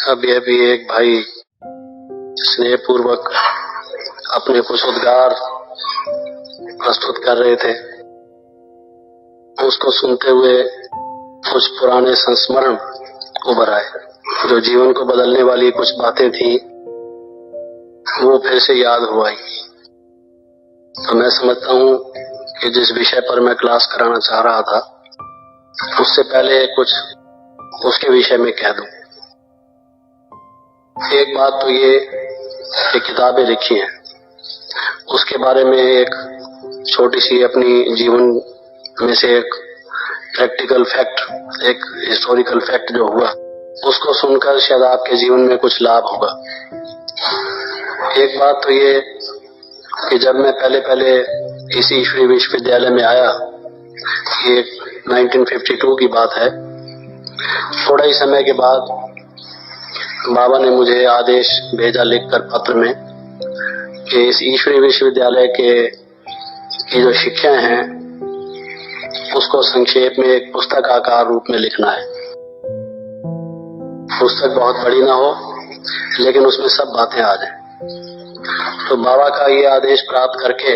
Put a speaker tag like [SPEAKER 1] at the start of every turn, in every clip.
[SPEAKER 1] अभी एक भाई स्नेहपूर्वक अपने कुछ उद्गार प्रस्तुत कर रहे थे। उसको सुनते हुए कुछ पुराने संस्मरण उभर आए, जो जीवन को बदलने वाली कुछ बातें थी वो फिर से याद हो आई। तो मैं समझता हूँ कि जिस विषय पर मैं क्लास कराना चाह रहा था उससे पहले कुछ उसके विषय में कह दूं। एक बात तो ये कि किताबें लिखी हैं, उसके बारे में एक छोटी सी अपनी जीवन में से एक प्रैक्टिकल फैक्ट, एक हिस्टोरिकल फैक्ट जो हुआ उसको सुनकर शायद आपके जीवन में कुछ लाभ होगा। एक बात तो ये कि जब मैं पहले इसी ईश्वरीय विश्वविद्यालय में आया, ये 1952 की बात है, थोड़ा ही समय के बाद बाबा ने मुझे आदेश भेजा लिखकर पत्र में कि इस ईश्वरीय विश्वविद्यालय की जो शिक्षाएं हैं उसको संक्षेप में एक पुस्तक आकार रूप में लिखना है। पुस्तक बहुत बड़ी ना हो लेकिन उसमें सब बातें आ जाए। तो बाबा का ये आदेश प्राप्त करके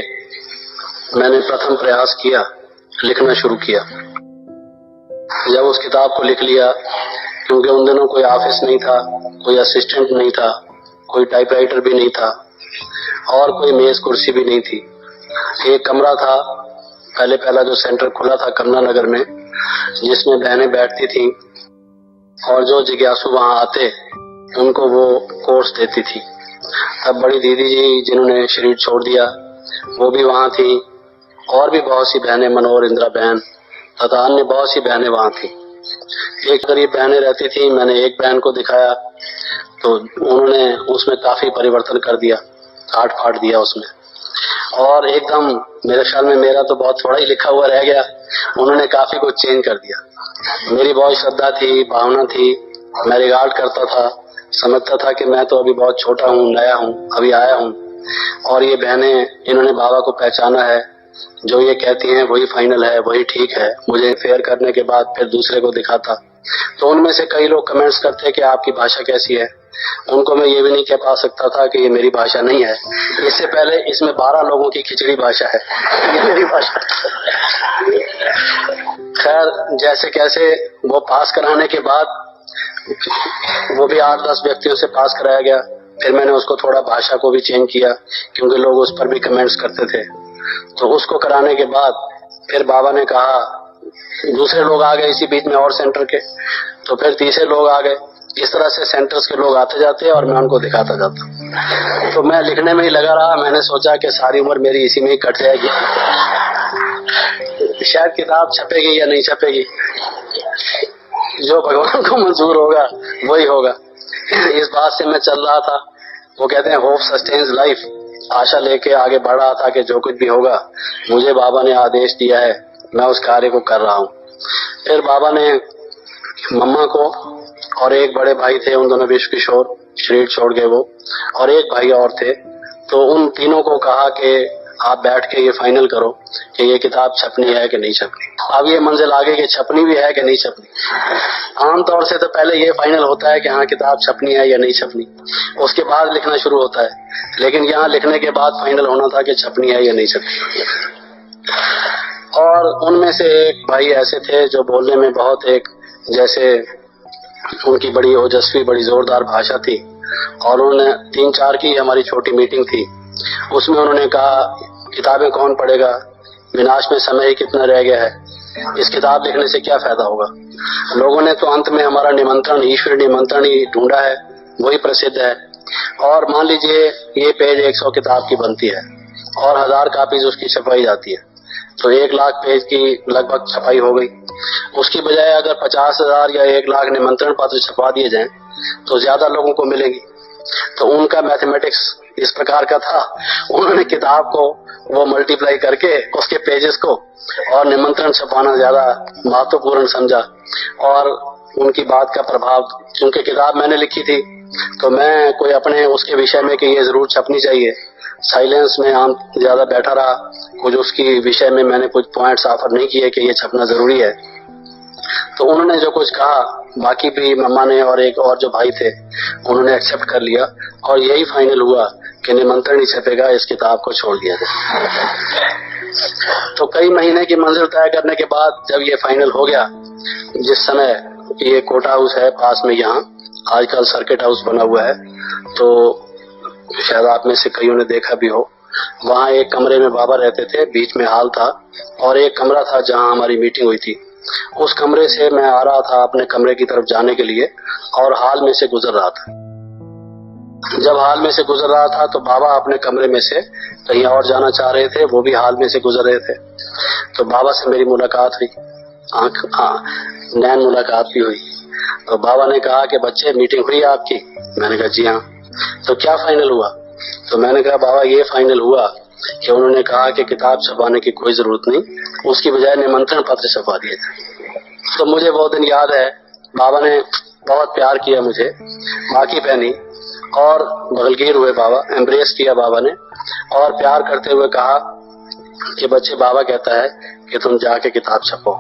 [SPEAKER 1] मैंने प्रथम प्रयास किया, लिखना शुरू किया। जब उस किताब को लिख लिया, क्योंकि उन दिनों कोई ऑफिस नहीं था, कोई असिस्टेंट नहीं था, कोई टाइपराइटर भी नहीं था और कोई मेज कुर्सी भी नहीं थी। एक कमरा था, पहला जो सेंटर खुला था कमला नगर में, जिसमें बहनें बैठती थी और जो जिज्ञासु वहां आते उनको वो कोर्स देती थी। तब बड़ी दीदी जी जिन्होंने शरीर छोड़ दिया वो भी वहां थी और भी बहुत सी बहनें, मनोहर इंदिरा बहन तथा अन्य बहुत सी बहनें वहां थी। एक गरीब बहनें रहती थी, मैंने एक बहन को दिखाया तो उन्होंने उसमें काफी परिवर्तन कर दिया, काट फाट दिया उसमें, और एकदम मेरे ख्याल में मेरा तो बहुत थोड़ा ही लिखा हुआ रह गया, उन्होंने काफी कुछ चेंज कर दिया। मेरी बहुत श्रद्धा थी, भावना थी, मैं रिगार्ड करता था, समझता था कि मैं तो अभी बहुत छोटा हूँ, नया हूँ, अभी आया हूँ और ये बहनें इन्होंने बाबा को पहचाना है, जो ये कहती हैं वही फाइनल है, वही ठीक है। मुझे फेयर करने के बाद फिर दूसरे को दिखाता तो उनमें से कई लोग कमेंट्स करते कि आपकी भाषा कैसी है। उनको मैं ये भी नहीं कह पा सकता था कि ये मेरी भाषा नहीं है, इससे पहले इसमें 12 लोगों की खिचड़ी भाषा है, ये मेरी भाषा। खैर जैसे कैसे वो पास कराने के बाद वो भी 8-10 व्यक्तियों से पास कराया गया। फिर मैंने उसको थोड़ा भाषा को भी चेंज किया क्योंकि लोग उस पर भी कमेंट्स करते थे। तो उसको कराने के बाद फिर बाबा ने कहा, दूसरे लोग आ गए इसी बीच में और सेंटर के, तो फिर तीसरे लोग आ गए। इस तरह से सेंटर्स के लोग आते जाते और मैं उनको दिखाता जाता। तो मैं लिखने में ही लगा रहा। मैंने सोचा कि सारी उम्र मेरी इसी में ही कट जाएगी, शायद किताब छपेगी या नहीं छपेगी, जो भगवान को मंजूर होगा वही होगा। इस बात से मैं चल रहा था। वो कहते हैं होप सस्टेन्स लाइफ, आशा लेके आगे बढ़ रहा था कि जो कुछ भी होगा, मुझे बाबा ने आदेश दिया है, मैं उस कार्य को कर रहा हूँ। फिर बाबा ने मम्मा को और एक बड़े भाई थे, उन दोनों विश्व किशोर, शरीर छोड़ गए वो, और एक भाई और थे, तो उन तीनों को कहा कि आप बैठ के ये फाइनल करो कि ये किताब छपनी है कि नहीं छपनी। अब ये मंजिल आगे कि छपनी भी है कि नहीं छपनी। आमतौर से तो पहले ये फाइनल होता है कि हाँ किताब छपनी है या नहीं छपनी, उसके बाद लिखना शुरू होता है, लेकिन यहाँ लिखने के बाद फाइनल होना था कि छपनी है या नहीं छपनी। और उनमें से एक भाई ऐसे थे जो बोलने में बहुत एक, जैसे उनकी बड़ी ओजस्वी, बड़ी जोरदार भाषा थी, और उन्होंने 3-4 की हमारी छोटी मीटिंग थी, उसमें उन्होंने कहा किताबें कौन पढ़ेगा, विनाश में समय ही कितना रह गया है, इस किताब लिखने से क्या फायदा होगा। लोगों ने तो अंत में हमारा निमंत्रण, ईश्वरी निमंत्रण ही ढूंढा है, वही प्रसिद्ध है। और मान लीजिए ये पेज 100 किताब की बनती है और 1000 कापीज उसकी छपाई जाती है, तो 1 लाख पेज की लगभग छपाई हो गई। उसकी बजाय अगर 50,000 या 1 लाख निमंत्रण पत्र छपा दिए जाएं तो ज्यादा लोगों को मिलेगी। तो उनका मैथमेटिक्स इस प्रकार का था, उन्होंने किताब को वो मल्टीप्लाई करके उसके पेजेस को और निमंत्रण छपाना ज्यादा महत्वपूर्ण समझा। और उनकी बात का प्रभाव, क्योंकि किताब मैंने लिखी थी तो मैं कोई अपने उसके विषय में कि ये जरूर छपनी चाहिए, साइलेंस में आम ज्यादा बैठा रहा, कुछ उसकी विषय में मैंने कुछ पॉइंट्स ऑफर नहीं किए कि ये छपना जरूरी है। तो उन्होंने जो कुछ कहा बाकी भी मम्मा ने और एक और जो भाई थे उन्होंने एक्सेप्ट कर लिया और यही फाइनल हुआ कि निमंत्रण ही छपेगा, इस किताब को छोड़ दिया जाए। तो कई महीने की मंजिल तय करने के बाद जब ये फाइनल हो गया, जिस समय ये कोर्ट हाउस है पास में, यहाँ आजकल सर्किट हाउस बना हुआ है, तो शायद आप में से कईयों ने देखा भी हो, वहाँ एक कमरे में बाबा रहते थे, बीच में हॉल था और एक कमरा था जहाँ हमारी मीटिंग हुई थी। उस कमरे से मैं आ रहा था अपने कमरे की तरफ जाने के लिए और हॉल में से गुजर रहा था। जब हॉल में से गुजर रहा था तो बाबा अपने कमरे में से कहीं और जाना चाह रहे थे, वो भी हॉल में से गुजर रहे थे। तो बाबा से मेरी मुलाकात हुई, नैन मुलाकात भी हुई। तो बाबा ने कहा कि बच्चे मीटिंग हुई आपकी? मैंने कहा जी हाँ। तो क्या फाइनल हुआ? तो मैंने कहा बाबा ये फाइनल हुआ कि उन्होंने कहा कि किताब छपाने की कोई जरूरत नहीं, उसकी बजाय निमंत्रण पत्र छपा दिए थे। तो मुझे वो दिन याद है, बाबा ने बहुत प्यार किया मुझे, बाकी पहनी और बगलगीर हुए बाबा, एम्ब्रेस किया बाबा ने और प्यार करते हुए कहा कि बच्चे बाबा कहता है कि तुम जाके किताब छपो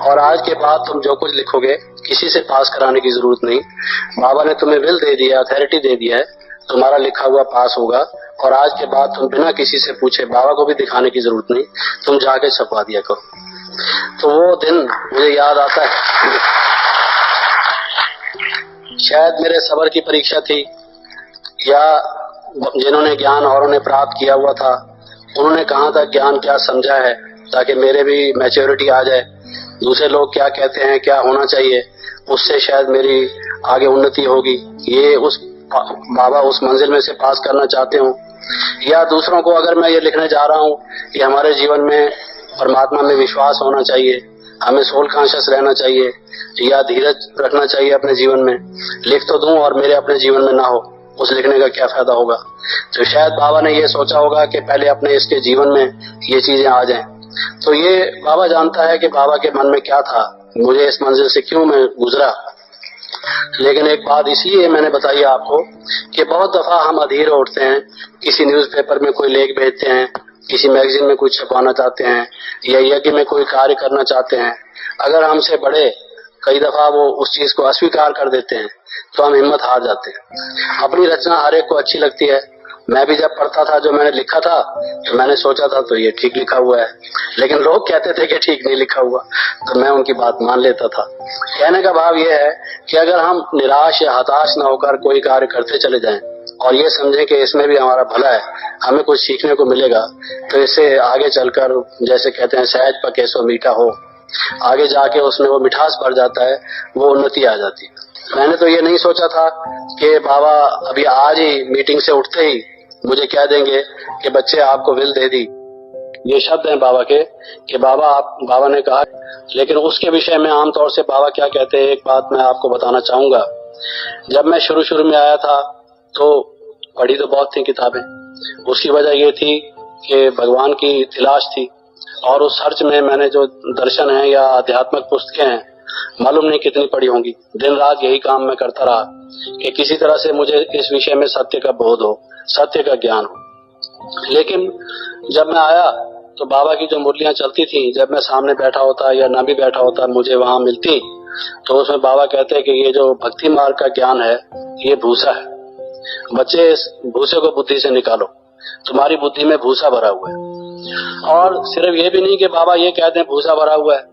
[SPEAKER 1] और आज के बाद तुम जो कुछ लिखोगे किसी से पास कराने की जरूरत नहीं। बाबा ने तुम्हें विल दे दिया, अथॉरिटी दे दिया है, तुम्हारा लिखा हुआ पास होगा और आज के बाद तुम बिना किसी से पूछे, बाबा को भी दिखाने की जरूरत नहीं, तुम जाके छपवा दिया करो। तो वो दिन मुझे याद आता है, शायद मेरे सब्र की परीक्षा थी या जिन्होंने ज्ञान औरों ने प्राप्त किया हुआ था उन्होंने कहाँ तक ज्ञान क्या समझा है ताकि मेरे भी मैच्योरिटी आ जाए, दूसरे लोग क्या कहते हैं क्या होना चाहिए, उससे शायद मेरी आगे उन्नति होगी। ये उस बाबा उस मंजिल में से पास करना चाहते हो, या दूसरों को अगर मैं ये लिखने जा रहा हूँ कि हमारे जीवन में परमात्मा में विश्वास होना चाहिए, हमें सोल कॉन्शियस रहना चाहिए या धीरज रखना चाहिए अपने जीवन में, लिख तो दूं और मेरे अपने जीवन में ना हो, उस लिखने का क्या फायदा होगा। तो शायद बाबा ने ये सोचा होगा कि पहले अपने इसके जीवन में ये चीजें आ जाएं। तो ये बाबा जानता है कि बाबा के मन में क्या था, मुझे इस मंजिल से क्यों मैं गुजरा। लेकिन एक बात इसलिए मैंने बताई आपको कि बहुत दफा हम अधीर उठते हैं, किसी न्यूज़पेपर में कोई लेख भेजते हैं, किसी मैगजीन में कुछ छपवाना चाहते हैं या यज्ञ में कोई कार्य करना चाहते हैं, अगर हमसे बड़े कई दफा वो उस चीज को अस्वीकार कर देते हैं तो हम हिम्मत हार जाते हैं। अपनी रचना हर एक को अच्छी लगती है। मैं भी जब पढ़ता था जो मैंने लिखा था तो मैंने सोचा था तो ये ठीक लिखा हुआ है, लेकिन लोग कहते थे कि ठीक नहीं लिखा हुआ, तो मैं उनकी बात मान लेता था। कहने का भाव ये है कि अगर हम निराश या हताश न होकर कोई कार्य करते चले जाएं और ये समझें कि इसमें भी हमारा भला है, हमें कुछ सीखने को मिलेगा, तो इससे आगे चलकर जैसे कहते हैं सहज पके सो मीठा हो, आगे जाके उसमें वो मिठास भर जाता है, वो उन्नति आ जाती है। मैंने तो ये नहीं सोचा था कि बाबा अभी आज ही मीटिंग से उठते ही मुझे कह देंगे कि बच्चे आपको विल दे दी। ये शब्द हैं बाबा के कि बाबा ने कहा। लेकिन उसके विषय में आमतौर से बाबा क्या कहते हैं, एक बात मैं आपको बताना चाहूंगा। जब मैं शुरू में आया था तो पढ़ी तो बहुत थी किताबें, उसकी वजह ये थी कि भगवान की तलाश थी और उस सर्च में मैंने जो दर्शन है या आध्यात्मिक पुस्तकें हैं मालूम नहीं कितनी पढ़ी होंगी। दिन रात यही काम मैं करता रहा कि किसी तरह से मुझे इस विषय में सत्य का बोध हो, सत्य का ज्ञान हो। लेकिन जब मैं आया तो बाबा की जो मुरलियां चलती थी, जब मैं सामने बैठा होता या ना भी बैठा होता मुझे वहां मिलती, तो उसमें बाबा कहते हैं कि ये जो भक्ति मार्ग का ज्ञान है ये भूसा है, बच्चे इस भूसे को बुद्धि से निकालो, तुम्हारी बुद्धि में भूसा भरा हुआ है। और सिर्फ ये भी नहीं कि बाबा ये कहते हैं भूसा भरा हुआ है।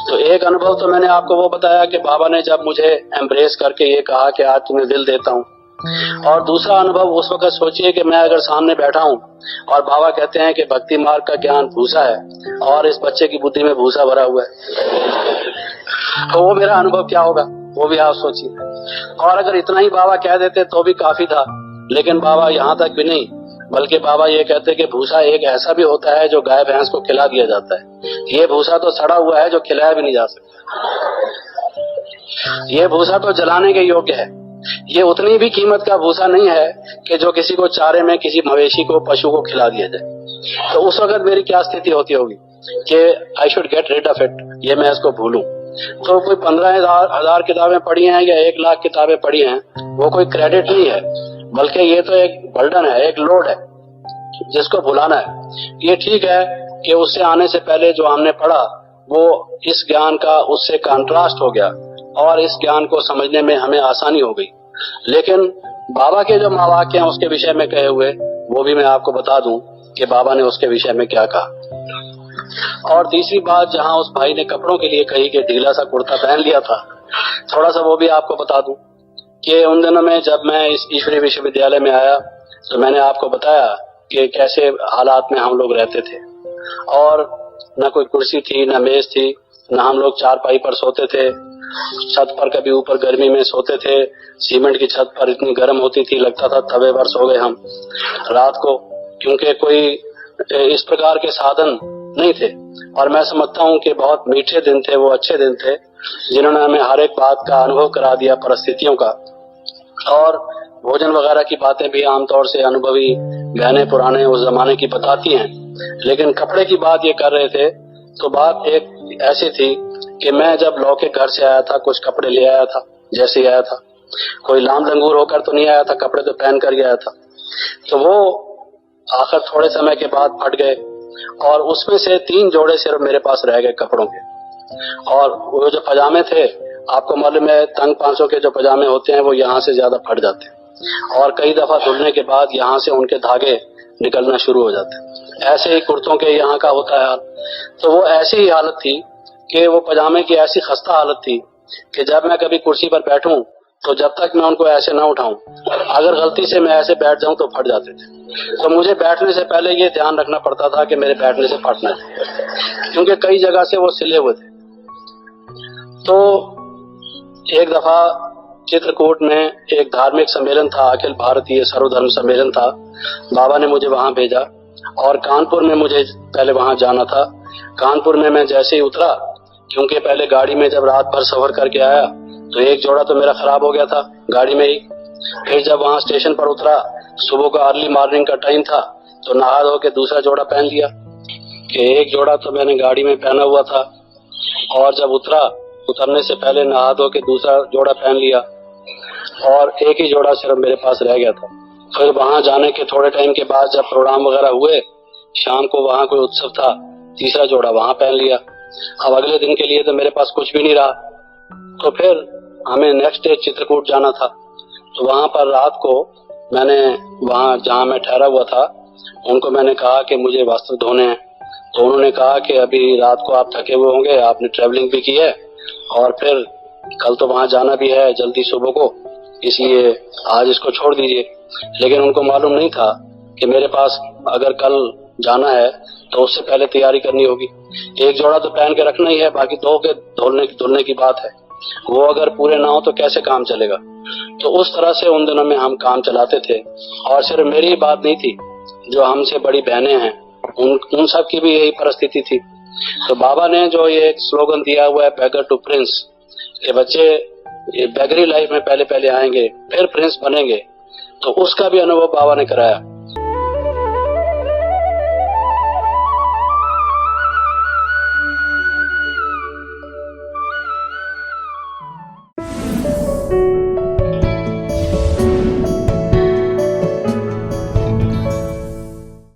[SPEAKER 1] तो एक अनुभव तो मैंने आपको वो बताया कि बाबा ने जब मुझे एम्ब्रेस करके ये कहा कि आज तुम्हें दिल देता हूँ, और दूसरा अनुभव उस वक्त सोचिए कि मैं अगर सामने बैठा हूँ और बाबा कहते हैं कि भक्ति मार्ग का ज्ञान भूसा है और इस बच्चे की बुद्धि में भूसा भरा हुआ है, तो वो मेरा अनुभव क्या होगा, वो भी आप सोचिए। और अगर इतना ही बाबा कह देते तो भी काफी था, लेकिन बाबा यहाँ तक भी नहीं, बल्कि बाबा ये कहते कि भूसा एक ऐसा भी होता है जो गाय भैंस को खिला दिया जाता है। ये भूसा तो सड़ा हुआ है जो खिलाया भी नहीं जा सकता, ये भूसा तो जलाने के योग्य है। ये उतनी भी कीमत का भूसा नहीं है कि जो किसी को चारे में किसी मवेशी को पशु को खिला दिया जाए। तो उस वक्त मेरी क्या स्थिति होती होगी कि I should get rid of it, ये मैं इसको भूलूं। तो कोई 15,000 किताबें पढ़ी हैं या 1 लाख किताबें पढ़ी हैं, वो कोई क्रेडिट नहीं है, बल्कि ये तो एक बर्डन है, एक लोड है जिसको भुलाना है। ये ठीक है कि उससे आने से पहले जो हमने पढ़ा वो इस ज्ञान का उससे कंट्रास्ट हो गया, और इस ज्ञान को समझने में हमें आसानी हो गई। लेकिन बाबा के जो महावाक्य हैं उसके विषय में कहे हुए, वो भी मैं आपको बता दूं कि बाबा ने उसके विषय में क्या कहा। और तीसरी बात जहां उस भाई ने कपड़ों के लिए कही कि ढीला सा कुर्ता पहन लिया था, थोड़ा सा वो भी आपको बता दूं कि उन दिनों में जब मैं इस ईश्वरीय विश्वविद्यालय में आया तो मैंने आपको बताया कि कैसे हालात में हम लोग रहते थे, और न कोई कुर्सी थी, न मेज थी, न हम लोग चारपाई पर सोते थे, छत पर कभी ऊपर गर्मी में सोते थे, सीमेंट की छत पर इतनी गर्म होती थी लगता था तवे पर सो गए हम रात को, क्योंकि कोई इस प्रकार के साधन नहीं थे। और मैं समझता हूँ कि बहुत मीठे दिन थे, वो अच्छे दिन थे जिन्होंने हमें हर एक बात का अनुभव करा दिया, परिस्थितियों का। और भोजन वगैरह की बातें भी आमतौर से अनुभवी बहने पुराने उस जमाने की बताती हैं। लेकिन कपड़े की बात ये कर रहे थे तो बात एक ऐसी थी कि मैं जब लौ के घर से आया था कुछ कपड़े ले आया था, जैसे ही आया था, कोई लाम लंगूर होकर तो नहीं आया था, कपड़े तो पहन कर गया था। तो वो आखिर थोड़े समय के बाद फट गए और उसमें से 3 जोड़े सिर्फ मेरे पास रह गए कपड़ों के। और वो जो पजामे थे, आपको मालूम है तंग 500 के जो पजामे होते हैं वो यहाँ से ज्यादा फट जाते हैं और कई दफा धुलने के बाद यहाँ से उनके धागे निकलना शुरू हो जाते हैं। ऐसे ही कुर्तों के यहाँ का होता है हाल। तो वो ऐसी ही हालत थी कि वो पजामे की ऐसी खस्ता हालत थी कि जब मैं कभी कुर्सी पर बैठूं तो जब तक मैं उनको ऐसे ना उठाऊं, अगर गलती से मैं ऐसे बैठ जाऊं तो फट जाते थे। तो मुझे बैठने से पहले ये ध्यान रखना पड़ता था कि मेरे बैठने से फटना है, क्योंकि कई जगह से वो सिले हुए थे। तो एक दफा चित्रकूट में एक धार्मिक सम्मेलन था, अखिल भारतीय सर्वधर्म सम्मेलन था। बाबा ने मुझे वहां भेजा और कानपुर में मुझे पहले वहां जाना था। कानपुर में मैं जैसे ही उतरा, क्योंकि पहले गाड़ी में जब रात भर सफर करके आया तो एक जोड़ा तो मेरा खराब हो गया था गाड़ी में ही। फिर जब वहां स्टेशन पर उतरा, सुबह का अर्ली मॉर्निंग का टाइम था, तो नहा धो के दूसरा जोड़ा पहन लिया कि एक जोड़ा तो मैंने गाड़ी में पहना हुआ था, और जब उतरने से पहले नहा धो के दूसरा जोड़ा पहन लिया और एक ही जोड़ा सिर्फ मेरे पास रह गया था। फिर वहां जाने के थोड़े टाइम के बाद जब प्रोग्राम वगैरह हुए, शाम को वहां कोई उत्सव था, तीसरा जोड़ा वहां पहन लिया। अब अगले दिन के लिए तो मेरे पास कुछ भी नहीं रहा। तो फिर हमें नेक्स्ट डे चित्रकूट जाना था। तो वहां पर रात को मैंने वहां जहां मैं ठहरा हुआ था उनको मैंने कहा कि मुझे वस्त्र धोने हैं। तो उन्होंने कहा कि अभी रात को आप थके हुए होंगे, आपने ट्रेवलिंग भी की है और फिर कल तो वहां जाना भी है जल्दी सुबह को, इसलिए आज इसको छोड़ दीजिए। लेकिन उनको मालूम नहीं था कि मेरे पास अगर कल जाना है तो उससे पहले तैयारी करनी होगी। एक जोड़ा तो पहन के रखना ही है, बाकी धुलने की बात है। वो अगर पूरे ना हो तो कैसे काम चलेगा। तो उस तरह से उन दिनों में हम काम चलाते थे। और सिर्फ मेरी ही बात नहीं थी, जो हमसे बड़ी बहनें हैं उन सब की भी यही परिस्थिति थी। तो बाबा ने जो ये एक स्लोगन दिया हुआ है, बेगर टू प्रिंस, कि बच्चे ये बेगरी लाइफ में पहले आएंगे फिर प्रिंस बनेंगे, तो उसका भी अनुभव बाबा ने कराया।